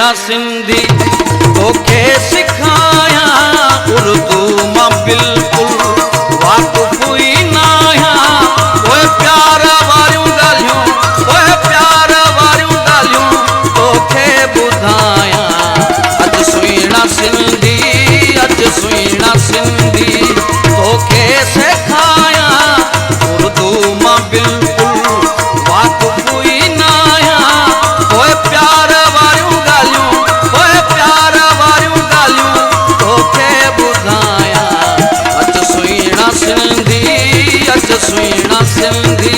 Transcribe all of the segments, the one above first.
सुहिणा सिंधी तोखे सिखाया उर्दू मां बिल्कुलु वाक़ुफ़ ई न आहियां ओए प्यार वारियूं ॻाल्हियूं ओए प्यार वारियूं ॻाल्हियूं तोखे ॿुधायां अॼु सुहिणा सिंधी अॼु सुहिणा सिंधी तोखे सेखाया उर्दू मां बिल्कुलु वाक़ुफ़ ई न आहियां ओए प्यार वारियूं ॻाल्हियूं ओए प्यार वारियूं ॻाल्हियूं तोखे ॿुधायां अॼु सुहिणा सिंधी अॼु सुहिणा सिंधी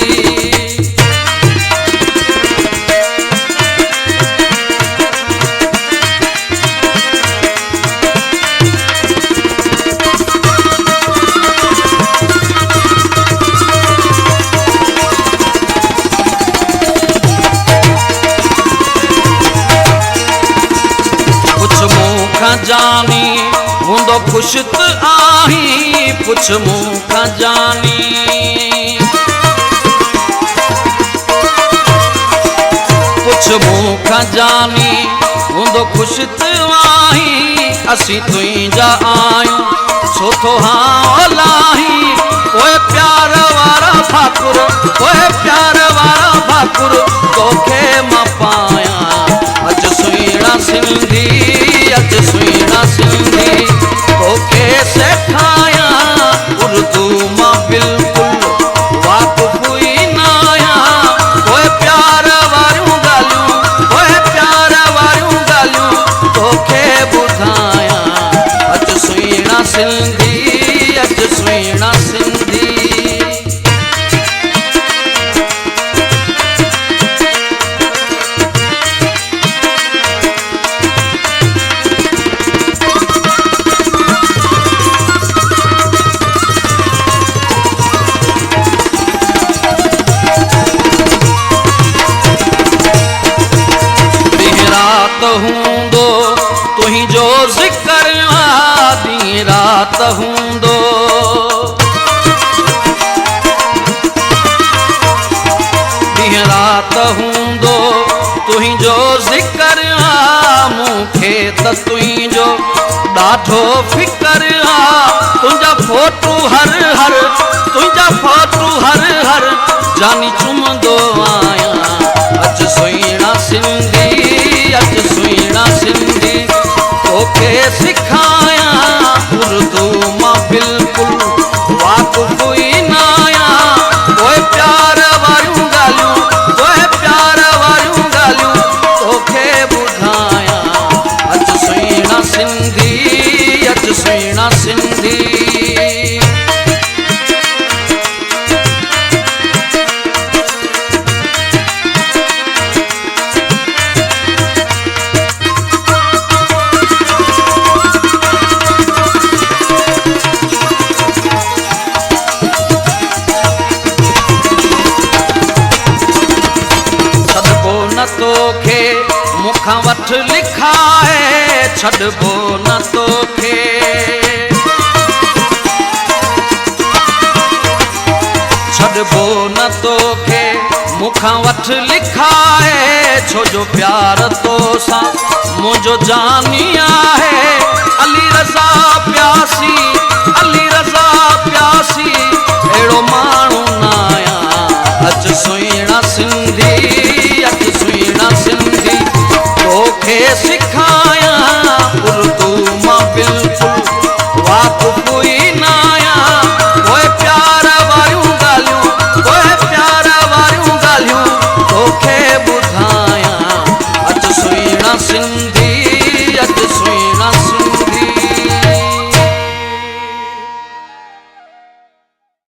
जानी हूंदो ख़ुशि त आहीं पुछ मूंखां जानी पुछ मूंखां जानी हूंदो ख़ुशि त आहीं असीं तुंहिंजा आहियूं छो थो लाहीं ओए प्यार वारा भाकुर ओए प्यार वारा भाकुर तोखे मां पायां अॼु सुहिणा सिंधी अॼु सुहिणा सिंधी तोखे सेखाया उर्दू मां बिल्कुलु वाक़ुफ़ ई न आहियां ओए प्यार वारियूं ॻाल्हियूं ओए प्यार वारियूं ॻाल्हियूं तोखे ॿुधायां अॼु सुहिणा सिंधी अॼु सुहिणा सिंधी हूंदो तुंहिंजो ज़िक्र ॾींहुं राति हूंदो ॾींहुं राति हूंदो तुंहिंजो ज़िक्र मूंखे त तुंहिंजो ॾाढो फ़िकर तुंहिंजा फोटू हर हर तुंहिंजा फोटू हर हर जानी चुमंदो आहियां अॼु सुहिणा सिंधी अॼु सुहिणा सिंधी तोखे सिखाया उर्दू मां बिल्कुलु वाक़ुफ़ ई न आहियां ओए प्यार वारियूं ॻाल्हियूं ओए प्यार वारियूं ॻाल्हियूं तोखे ॿुधायां अॼु सुहिणा सिंधी अॼु सुहिणा सिंधी तोखे मूंखां वठ लिखाए छॾबो न तोखे छॾबो न तोखे मूंखां वठ लिखाए छो जो प्यार तोसां मुंहिंजो जानी आहे अली रज़ा प्यासी अली रज़ा प्यासी अहिड़ो माण्हू न आहियां अॼु सुहिणा